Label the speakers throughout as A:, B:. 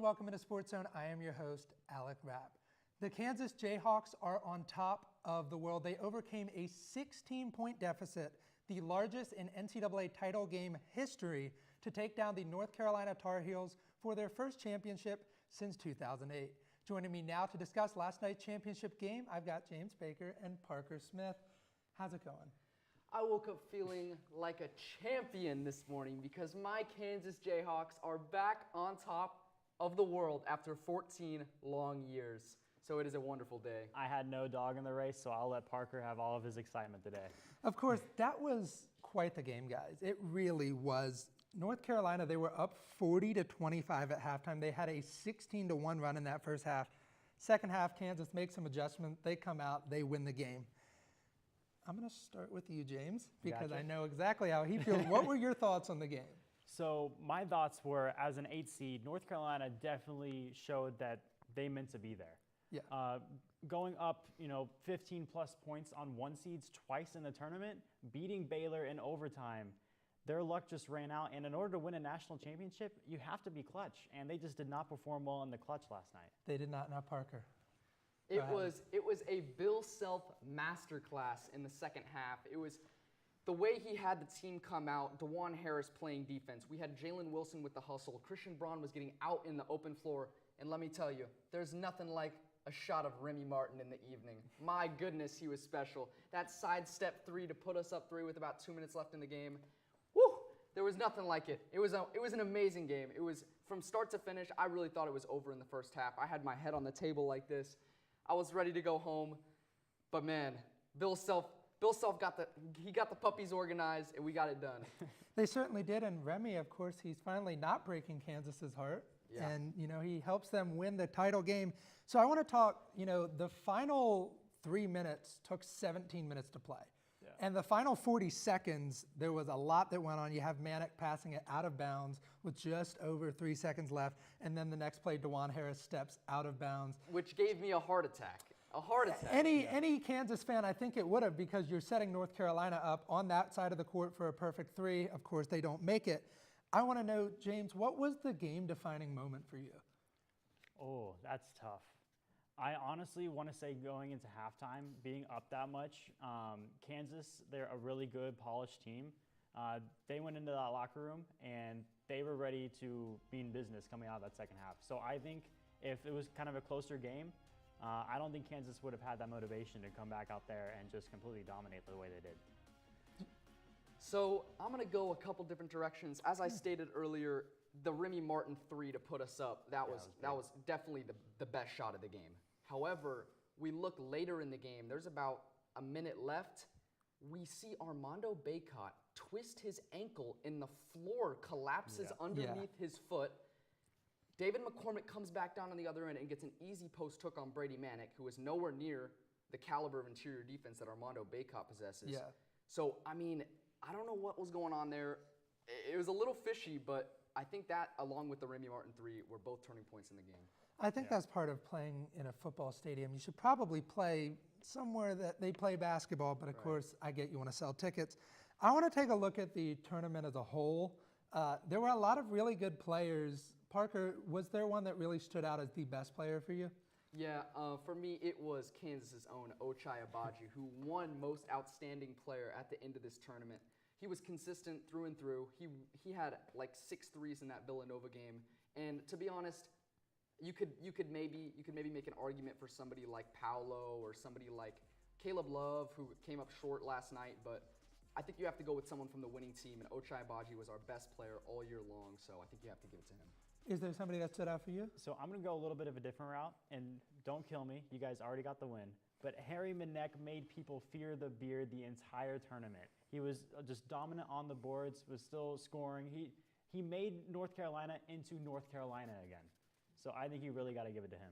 A: welcome into Sportszone. I am your host, Alec. The Kansas Jayhawks are on top of the world. They overcame a 16-point deficit, the largest in NCAA title game history, to take down the North Carolina Tar Heels for their first championship since 2008. Joining me now to discuss last night's championship game, I've got James Baker and Parker Smith. How's it going?
B: I woke up feeling like a champion this morning because my Kansas Jayhawks are back on top of the world after 14 long years. So it is a wonderful day.
C: I had no dog in the race, so I'll let Parker have all of his excitement today.
A: Of course, that was quite the game, guys. It really was. North Carolina, they were up 40-25 at halftime. They had a 16-1 run in that first half. Second half, Kansas makes some adjustments. They come out, they win the game. I'm going to start with you, James, because I know exactly how he feels. What were your thoughts on the game?
C: So my thoughts were, as an 8 seed, North Carolina definitely showed that they meant to be there.
A: Yeah.
C: Going up, 15 plus points on 1 seeds twice in the tournament, beating Baylor in overtime, their luck just ran out. And in order to win a national championship, you have to be clutch. And they just did not perform well in the clutch last night.
A: They did not, Parker.
B: It was a Bill Self masterclass in the second half. It was the way he had the team come out, DeJuan Harris playing defense. We had Jalen Wilson with the hustle. Christian Braun was getting out in the open floor. And let me tell you, there's nothing like a shot of Remy Martin in the evening. My goodness, he was special. That sidestep three to put us up 3 with about 2 minutes left in the game. Woo! There was nothing like it. It was an amazing game. It was from start to finish. I really thought it was over in the first half. I had my head on the table like this. I was ready to go home, but man, Bill Self got the puppies organized, and we got it done.
A: They certainly did, and Remy, of course, he's finally not breaking Kansas's heart. Yeah. And, he helps them win the title game. So I want to talk, the final 3 minutes took 17 minutes to play. Yeah. And the final 40 seconds, there was a lot that went on. You have Manick passing it out of bounds with just over 3 seconds left. And then the next play, DeJuan Harris steps out of bounds.
B: Which gave me a heart attack. A heart attack.
A: Any Kansas fan, I think it would have, because you're setting North Carolina up on that side of the court for a perfect 3. Of course, they don't make it. I want to know, James, what was the game-defining moment for you?
C: Oh, that's tough. I honestly want to say going into halftime, being up that much, Kansas, they're a really good, polished team. They went into that locker room, and they were ready to be in business coming out of that second half. So I think if it was kind of a closer game, I don't think Kansas would have had that motivation to come back out there and just completely dominate the way they did.
B: So I'm going to go a couple different directions. As I stated earlier, the Remy Martin 3 to put us up, that was definitely the best shot of the game. However, we look later in the game, there's about a minute left. We see Armando Bacot twist his ankle in the floor, collapses underneath his foot. David McCormick comes back down on the other end and gets an easy post hook on Brady Manick, who is nowhere near the caliber of interior defense that Armando Bacot possesses. Yeah. So, I don't know what was going on there. It was a little fishy, but I think that, along with the Remy Martin 3, were both turning points in the game.
A: I think that's part of playing in a football stadium. You should probably play somewhere that they play basketball, but of course, I get you want to sell tickets. I want to take a look at the tournament as a whole. There were a lot of really good players. Parker, was there one that really stood out as the best player for you?
B: Yeah, for me, it was Kansas's own Ochai Agbaji, who won Most Outstanding Player at the end of this tournament. He was consistent through and through. He had like 6 threes in that Villanova game, and to be honest, you could maybe make an argument for somebody like Paolo or somebody like Caleb Love, who came up short last night, but I think you have to go with someone from the winning team, and Ochai Agbaji was our best player all year long, so I think you have to give it to him.
A: Is there somebody that stood out for you?
C: So I'm going to go a little bit of a different route, and don't kill me. You guys already got the win. But Harry Manick made people fear the beard the entire tournament. He was just dominant on the boards, was still scoring. He made North Carolina into North Carolina again. So I think you really got to give it to him.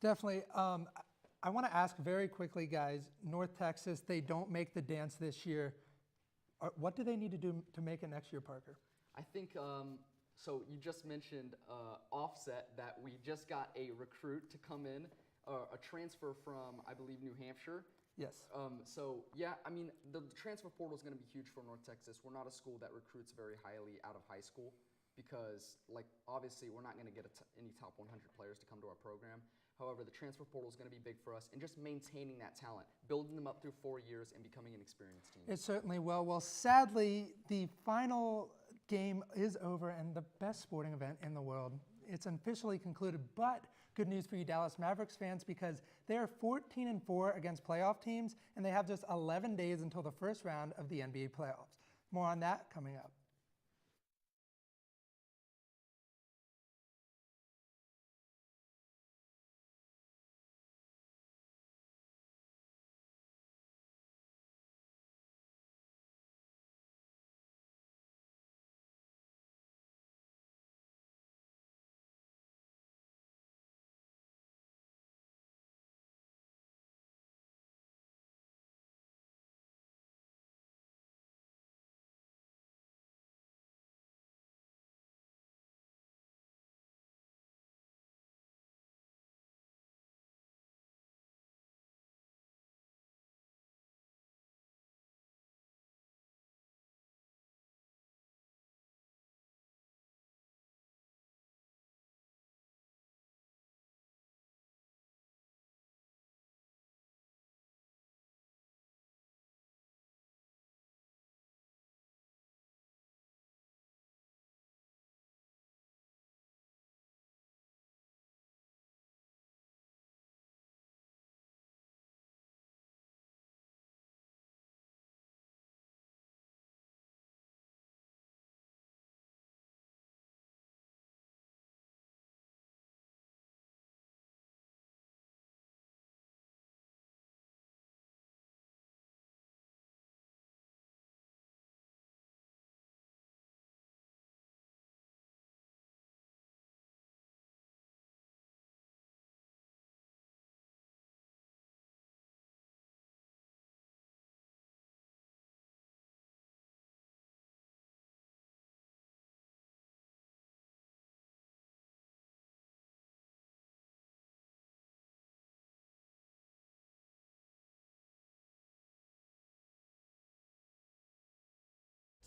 A: Definitely. I want to ask very quickly, guys, North Texas, they don't make the dance this year. What do they need to do to make it next year, Parker?
B: I think... So you just mentioned Offset, that we just got a recruit to come in, a transfer from, I believe, New Hampshire.
A: Yes.
B: So, yeah, the transfer portal is going to be huge for North Texas. We're not a school that recruits very highly out of high school. because, like, obviously we're not going to get any top 100 players to come to our program. However, the transfer portal is going to be big for us, and just maintaining that talent, building them up through 4 years and becoming an experienced team.
A: It certainly will. Well, sadly, the final game is over and the best sporting event in the world. It's officially concluded, but good news for you Dallas Mavericks fans, because they are 14-4 against playoff teams, and they have just 11 days until the first round of the NBA playoffs. More on that coming up.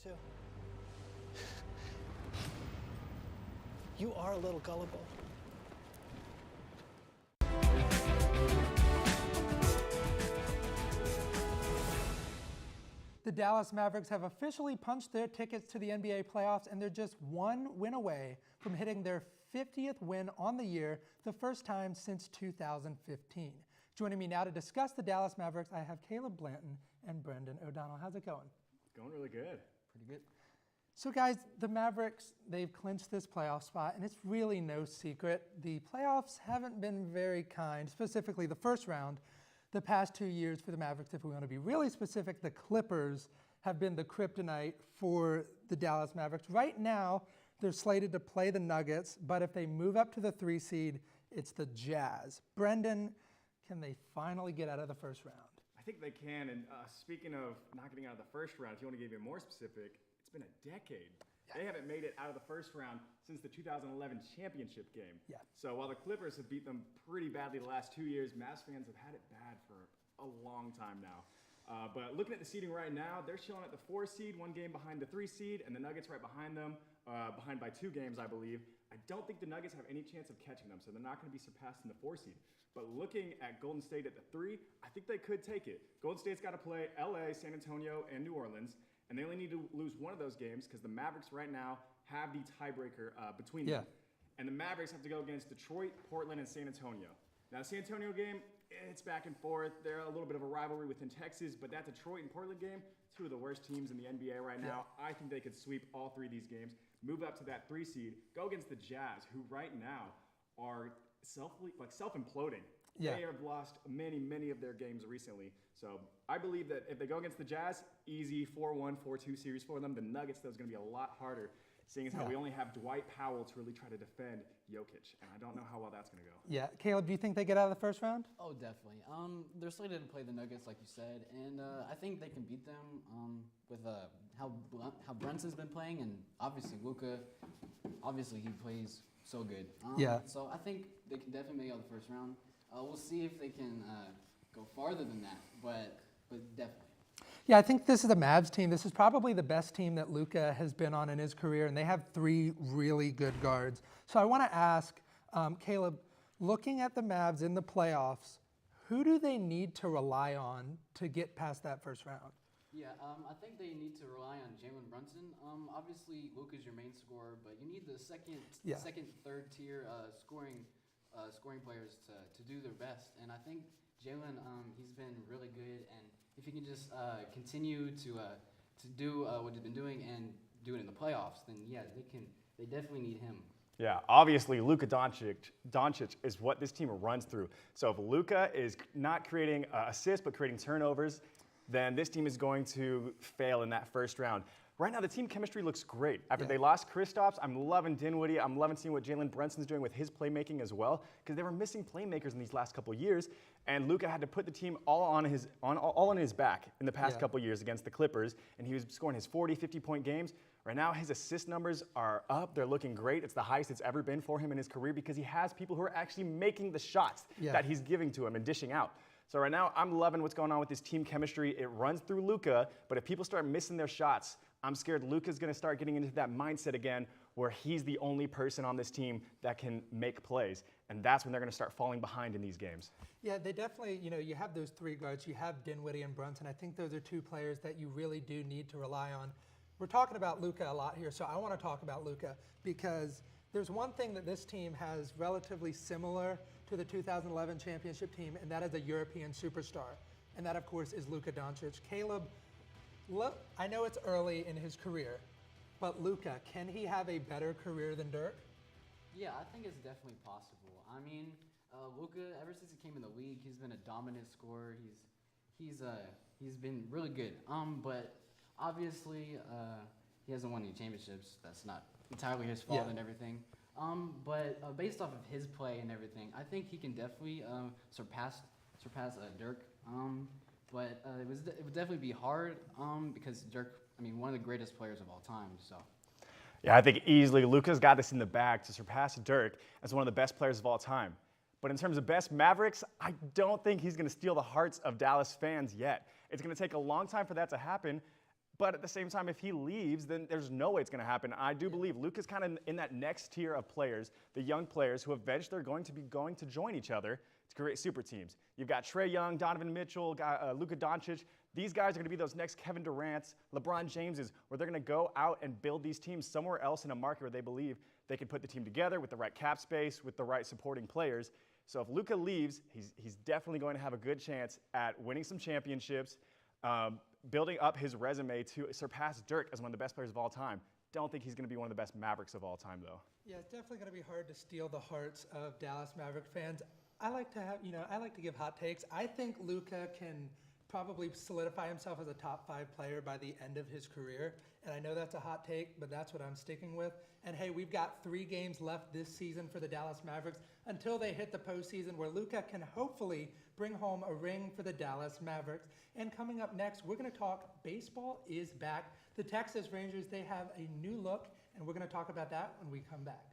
D: Too. You are a little gullible.
A: The Dallas Mavericks have officially punched their tickets to the NBA playoffs, and they're just one win away from hitting their 50th win on the year, the first time since 2015. Joining me now to discuss the Dallas Mavericks, I have Caleb Blanton and Brendan O'Donnell. How's it going?
E: It's going really good.
B: Pretty good.
A: So guys, the Mavericks, they've clinched this playoff spot, and it's really no secret. The playoffs haven't been very kind, specifically the first round. The past 2 years for the Mavericks, if we want to be really specific, the Clippers have been the kryptonite for the Dallas Mavericks. Right now, they're slated to play the Nuggets, but if they move up to the 3 seed, it's the Jazz. Brendan, can they finally get out of the first round?
E: I think they can, and speaking of not getting out of the first round, if you want to get even more specific, it's been a decade. They haven't made it out of the first round since the 2011 championship game.
A: Yeah.
E: So while the Clippers have beat them pretty badly the last 2 years, Mavs fans have had it bad for a long time now. But looking at the seeding right now, they're chilling at the 4 seed, 1 game behind the 3 seed, and the Nuggets right behind them, behind by 2 games, I believe. I don't think the Nuggets have any chance of catching them, so they're not going to be surpassed in the 4 seed. But looking at Golden State at the 3, I think they could take it. Golden State's got to play LA, San Antonio, and New Orleans. And they only need to lose one of those games because the Mavericks right now have the tiebreaker between them. And the Mavericks have to go against Detroit, Portland, and San Antonio. Now, the San Antonio game, it's back and forth. They're a little bit of a rivalry within Texas, but that Detroit and Portland game, 2 of the worst teams in the NBA right now. I think they could sweep all 3 of these games, move up to that 3 seed, go against the Jazz, who right now are self-imploding.
A: Yeah.
E: They have lost many of their games recently. So I believe that if they go against the Jazz, easy 4-1, 4-2 series for them. The Nuggets, though, is going to be a lot harder, seeing as how we only have Dwight Powell to really try to defend Jokic. And I don't know how well that's going to go.
A: Yeah. Caleb, do you think they get out of the first round?
F: Oh, definitely. They're slated to play the Nuggets, like you said, and I think they can beat them with how Brunson's been playing, and obviously Luka. Obviously, he plays so good. So I think they can definitely make it out the first round. We'll see if they can go farther than that, but definitely.
A: Yeah, I think this is a Mavs team. This is probably the best team that Luka has been on in his career, and they have 3 really good guards. So I want to ask, Caleb, looking at the Mavs in the playoffs, who do they need to rely on to get past that first round?
F: Yeah, I think they need to rely on Jalen Brunson. Obviously, Luka's your main scorer, but you need the second, third tier scoring players to do their best. And I think Jalen, he's been really good, and if he can just continue to do what he's been doing and do it in the playoffs, then yeah, they definitely need him.
E: Yeah, obviously Luka Doncic is what this team runs through. So if Luka is not creating assists but creating turnovers, then this team is going to fail in that first round. Right now, the team chemistry looks great. After they lost Kristaps, I'm loving Dinwiddie. I'm loving seeing what Jalen Brunson's doing with his playmaking as well, because they were missing playmakers in these last couple of years, and Luka had to put the team all on his back in the past couple of years against the Clippers, and he was scoring his 40, 50-point games. Right now, his assist numbers are up. They're looking great. It's the highest it's ever been for him in his career because he has people who are actually making the shots that he's giving to him and dishing out. So right now, I'm loving what's going on with this team chemistry. It runs through Luka, but if people start missing their shots, I'm scared Luka's going to start getting into that mindset again where he's the only person on this team that can make plays. And that's when they're going to start falling behind in these games.
A: Yeah, they definitely, you have those 3 guards. You have Dinwiddie and Brunson. I think those are 2 players that you really do need to rely on. We're talking about Luka a lot here, so I want to talk about Luka because there's one thing that this team has relatively similar to the 2011 championship team, and that is a European superstar. And that, of course, is Luka Doncic. Caleb, look, I know it's early in his career, but Luka, can he have a better career than Dirk?
F: Yeah, I think it's definitely possible. I mean, Luka, ever since he came in the league, he's been a dominant scorer. He's been really good. But obviously, he hasn't won any championships. That's not entirely his fault and everything. But based off of his play and everything, I think he can definitely surpass Dirk. But it would definitely be hard because Dirk, one of the greatest players of all time. So.
E: Yeah, I think easily Luka's got this in the bag to surpass Dirk as one of the best players of all time. But in terms of best Mavericks, I don't think he's going to steal the hearts of Dallas fans yet. It's going to take a long time for that to happen. But at the same time, if he leaves, then there's no way it's going to happen. I do believe Luka's kind of in that next tier of players, the young players who eventually are going to join each other to create super teams. You've got Trae Young, Donovan Mitchell, Luka Doncic. These guys are going to be those next Kevin Durant's, LeBron Jameses, where they're going to go out and build these teams somewhere else in a market where they believe they can put the team together with the right cap space, with the right supporting players. So if Luka leaves, he's definitely going to have a good chance at winning some championships, building up his resume to surpass Dirk as one of the best players of all time. Don't think he's going to be one of the best Mavericks of all time, though.
A: Yeah, it's definitely going to be hard to steal the hearts of Dallas Maverick fans. I like to give hot takes. I think Luka can probably solidify himself as a top 5 player by the end of his career. And I know that's a hot take, but that's what I'm sticking with. And hey, we've got 3 games left this season for the Dallas Mavericks until they hit the postseason where Luka can hopefully bring home a ring for the Dallas Mavericks. And coming up next, we're going to talk baseball is back. The Texas Rangers, they have a new look, and we're going to talk about that when we come back.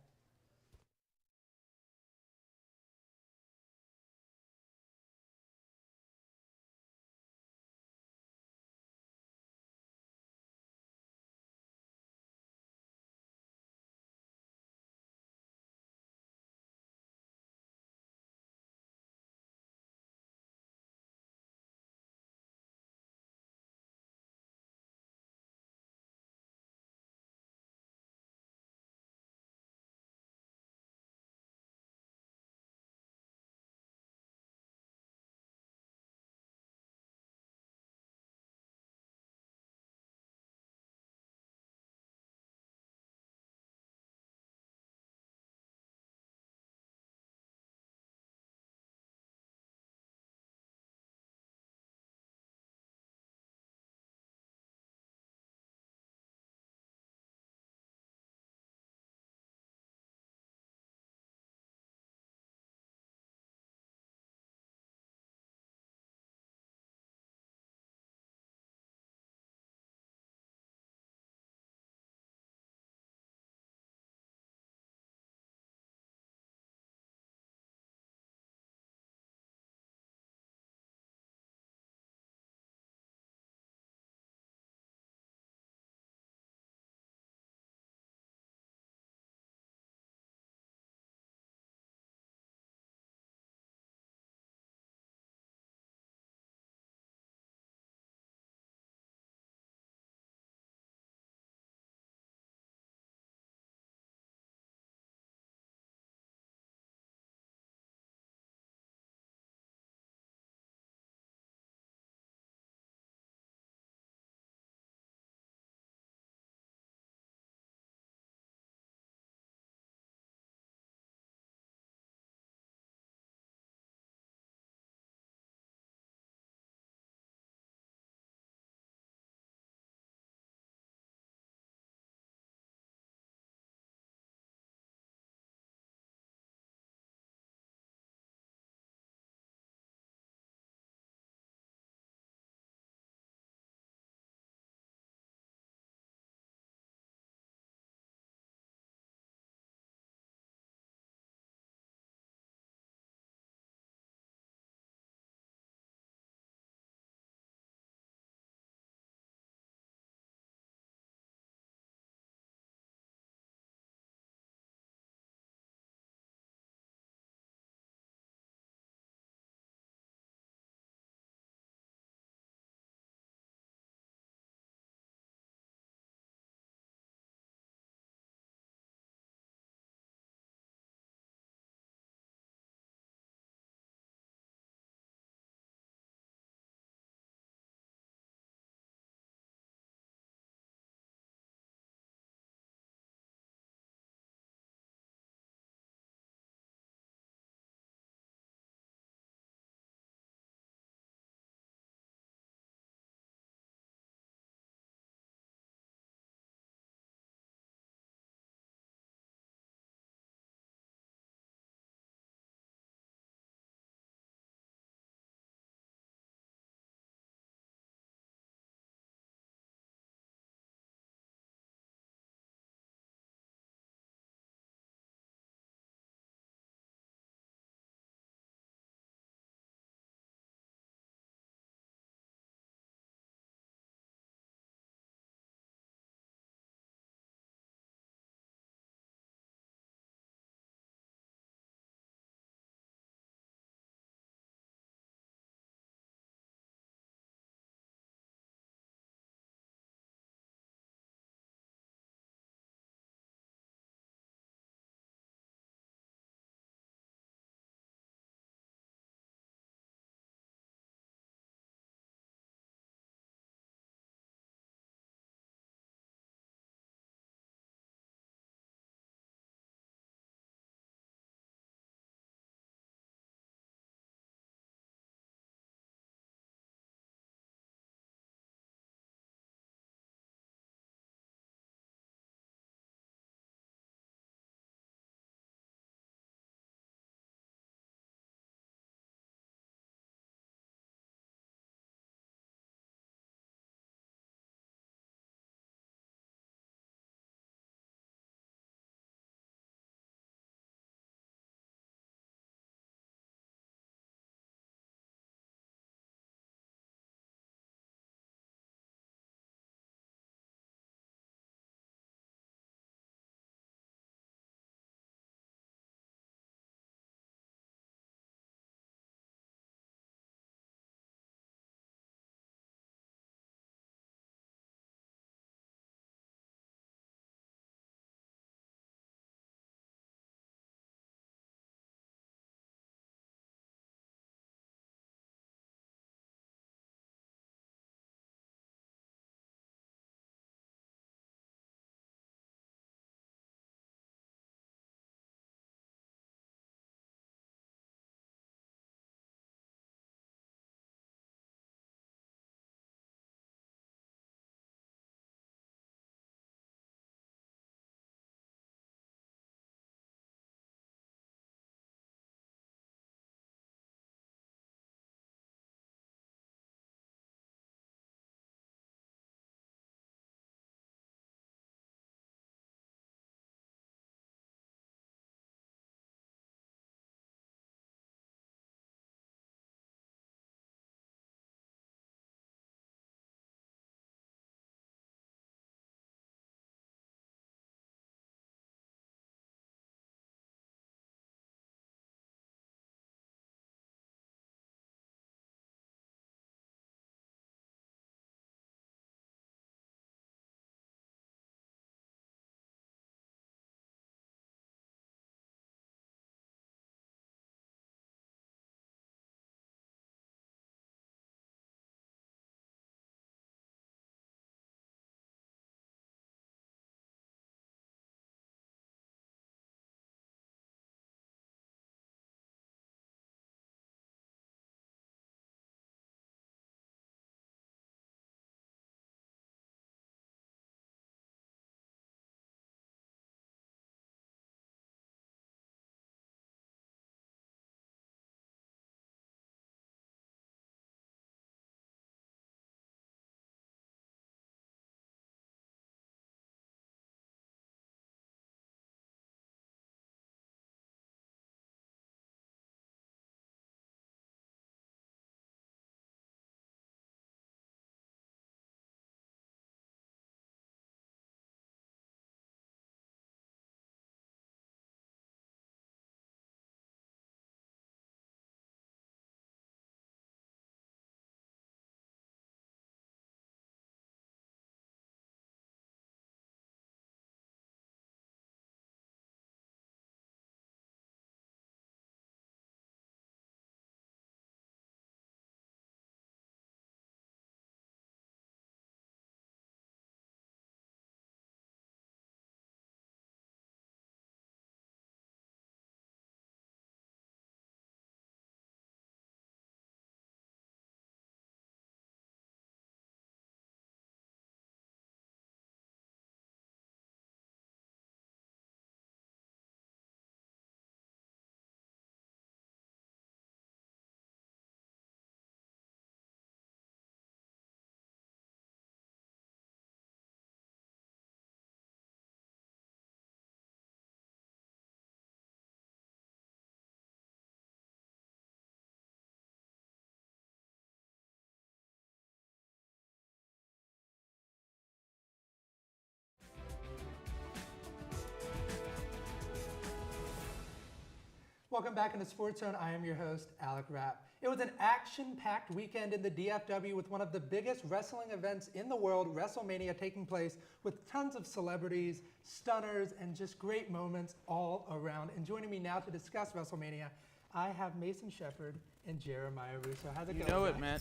A: Welcome back into Sportszone. I am your host, Alec Rapp. It was an action-packed weekend in the DFW with one of the biggest wrestling events in the world, Wrestlemania, taking place with tons of celebrities, stunners, and just great moments all around. And joining me now to discuss Wrestlemania, I have Mason Shepard and Jeremiah Russo. How's it going?
G: You know it,
A: guys?
G: man.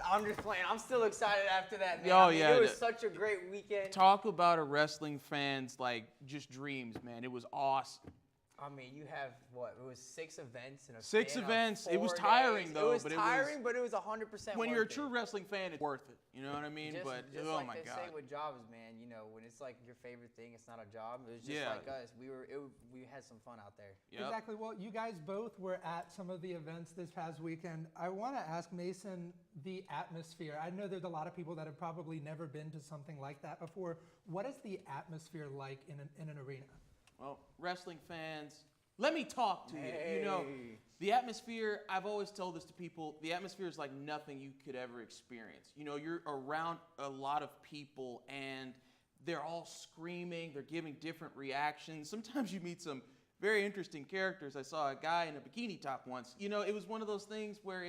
H: I'm just playing. I'm still excited after that, man.
G: Oh,
H: I mean,
G: yeah,
H: it was
G: the-
H: such a great weekend.
G: Talk about a wrestling fan's like just dreams, man. It was awesome.
H: I mean, you have what? It was 6 events in a
G: Six
H: span of
G: events. It was
H: 4
G: tiring,
H: days.
G: though,
H: It was
G: but it
H: tiring,
G: was-
H: but it was 100%
G: When
H: worth
G: you're a
H: it.
G: true wrestling fan, it's worth it. You know what I mean?
H: Just,
G: But
H: just
G: oh
H: like
G: my
H: they
G: god.
H: say with jobs, man. You know, when it's like your favorite thing, it's not a job. It was just
G: Yeah.
H: like us. We had some fun out there.
G: Yep.
A: Exactly. Well, you guys both were at some of the events this past weekend. I want to ask Mason the atmosphere. I know there's a lot of people that have probably never been to something like that before. What is the atmosphere like in an arena?
G: Well, wrestling fans, let me talk to you. You know,
H: Hey.
G: the atmosphere, I've always told this to people, the atmosphere is like nothing you could ever experience. You know, you're around a lot of people and they're all screaming, they're giving different reactions. Sometimes you meet some very interesting characters. I saw a guy in a bikini top once. You know, it was one of those things where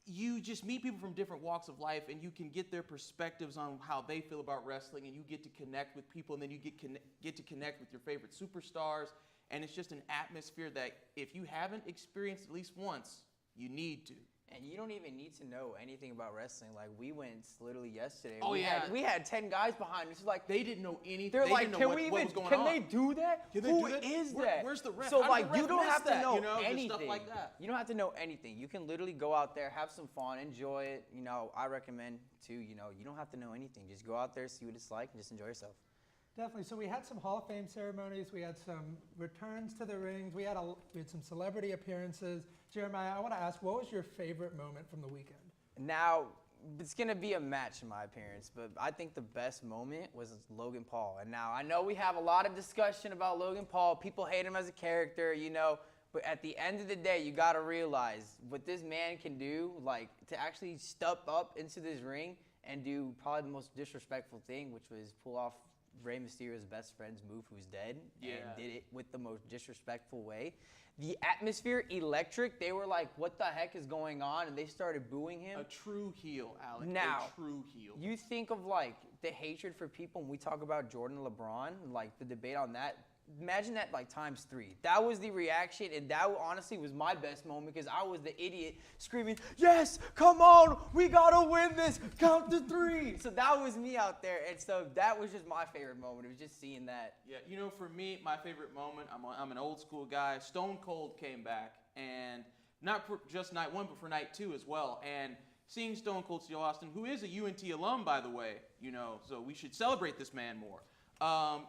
G: you just meet people from different walks of life and you can get their perspectives on how they feel about wrestling, and you get to connect with people, and then you get to connect with your favorite superstars. And it's just an atmosphere that if you haven't experienced at least once, you need to.
H: And you don't even need to know anything about wrestling. Like, we went literally yesterday.
G: Oh, yeah.
H: We had 10 guys behind us. Like,
G: They didn't know anything.
H: they're
G: They
H: like,
G: didn't know
H: can
G: what,
H: we
G: what
H: even,
G: was going
H: can
G: on.
H: they do that?
G: Can they
H: Who
G: do that?
H: is
G: Where-
H: that?
G: where's the ref?
H: So
G: How did
H: like,
G: the
H: you
G: ref
H: don't
G: miss
H: have to
G: that?
H: know
G: You know, just
H: anything.
G: stuff like that.
H: You don't have to know anything. You can literally go out there, have some fun, enjoy it. You know, I recommend too. You know, you don't have to know anything. Just go out there, see what it's like, and just enjoy yourself.
A: Definitely. So we had some Hall of Fame ceremonies. We had some returns to the rings. We had some celebrity appearances. Jeremiah, I want to ask, what was your favorite moment from the weekend?
H: Now, it's going to be a match in my appearance, but I think the best moment was Logan Paul. And now, I know we have a lot of discussion about Logan Paul. People hate him as a character, you know, but at the end of the day, you got to realize what this man can do, like, to actually step up into this ring and do probably the most disrespectful thing, which was pull off Rey Mysterio's best friend's move, who's dead,
G: Yeah.
H: and did it with the most disrespectful way. The atmosphere, electric. They were like, what the heck is going on? And they started booing him.
G: A true heel, Alec.
H: Now,
G: a true heel.
H: You think of like the hatred for people when we talk about Jordan and LeBron, like the debate on that. Imagine that like times 3. That was the reaction, and that honestly was my best moment because I was the idiot screaming, "Yes, come on, we gotta win this, count to 3." So that was me out there, and so that was just my favorite moment. It was just seeing that.
G: Yeah, you know, for me, my favorite moment, I'm an old school guy. Stone Cold came back, and not for just night 1, but for night 2 as well. And seeing Stone Cold Steve Austin, who is a UNT alum, by the way, you know, so we should celebrate this man more.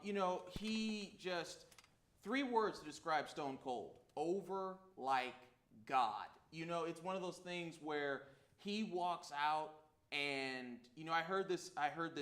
G: You know, he just, 3 words to describe Stone Cold: over like God. You know, it's one of those things where he walks out and, you know, I heard this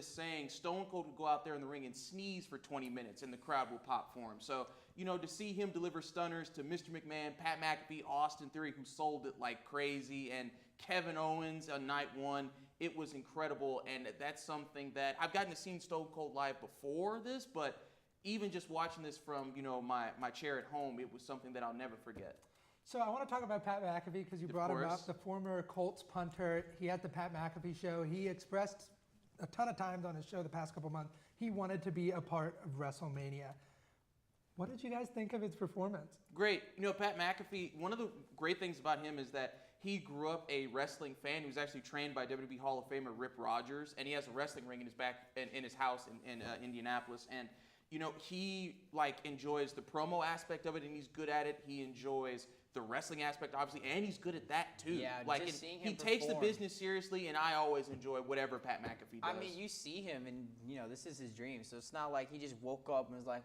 G: saying, Stone Cold would go out there in the ring and sneeze for 20 minutes and the crowd will pop for him. So, you know, to see him deliver stunners to Mr. McMahon, Pat McAfee, Austin Theory, who sold it like crazy, and Kevin Owens on night 1, it was incredible. And that's something that I've gotten to see Stone Cold live before this, but even just watching this from, you know, my chair at home, it was something that I'll never forget.
A: So I want to talk about Pat McAfee because you brought him
G: course.
A: up, the former Colts punter. He had the Pat McAfee show. He expressed a ton of times on his show the past couple months he wanted to be a part of WrestleMania. What did you guys think of his performance?
G: Great. You know, Pat McAfee, one of the great things about him is that he grew up a wrestling fan. He was actually trained by WWE Hall of Famer Rip Rogers, and he has a wrestling ring in his in his house in Indianapolis. And you know, he like enjoys the promo aspect of it, and he's good at it. He enjoys the wrestling aspect, obviously, and he's good at that too.
H: Yeah,
G: like
H: just seeing him
G: he takes the
H: perform.
G: business seriously, and I always enjoy whatever Pat McAfee does.
H: I mean, you see him, and you know this is his dream. So it's not like he just woke up and was like,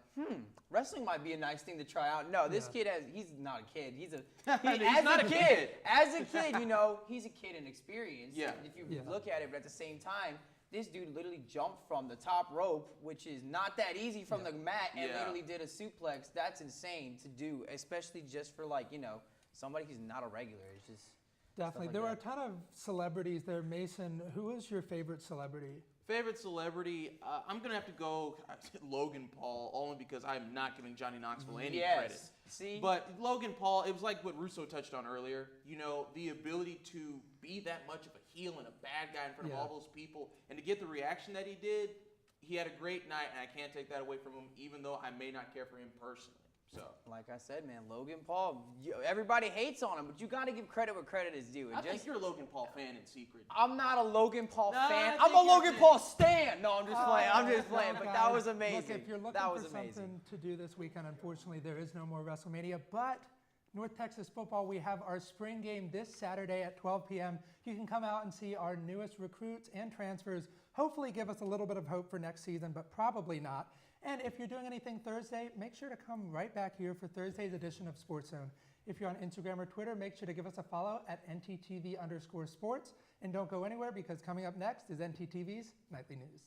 H: wrestling might be a nice thing to try out. No, this kid he's not a kid. He's
G: He's not a kid.
H: As a kid, you know, he's a kid in experience.
G: Yeah.
H: And if you look at it, but at the same time, this dude literally jumped from the top rope, which is not that easy from the mat, and
G: Yeah.
H: literally did a suplex. That's insane to do, especially just for like, you know, somebody who's not a regular. It's just
A: Definitely.
H: like
A: There were a
H: that.
A: ton of celebrities there. Mason, who is your favorite celebrity
G: Favorite celebrity? I'm gonna have to go Logan Paul, only because I'm not giving Johnny Knoxville any credit.
H: See?
G: But Logan Paul, it was like what Russo touched on earlier. You know, the ability to be that much of a heel and a bad guy in front of all those people, and to get the reaction that he did, he had a great night, and I can't take that away from him, even though I may not care for him personally. So,
H: like I said, man, Logan Paul, everybody hates on him, but you got to give credit where credit is due.
G: I think you're a Logan Paul fan in secret.
H: I'm not a Logan Paul
G: No,
H: fan.
G: I
H: I'm a
G: think you're
H: Logan
G: fan.
H: Paul stan. No, I'm just playing. I'm just playing. But that
A: Guys,
H: was amazing.
A: Look, if you're looking
H: that
A: for
H: was amazing.
A: something to do this weekend, unfortunately, there is no more WrestleMania. But North Texas football, we have our spring game this Saturday at 12 p.m. You can come out and see our newest recruits and transfers. Hopefully give us a little bit of hope for next season, but probably not. And if you're doing anything Thursday, make sure to come right back here for Thursday's edition of Sportszone. If you're on Instagram or Twitter, make sure to give us a follow at NTTV_sports. And don't go anywhere, because coming up next is NTTV's Nightly News.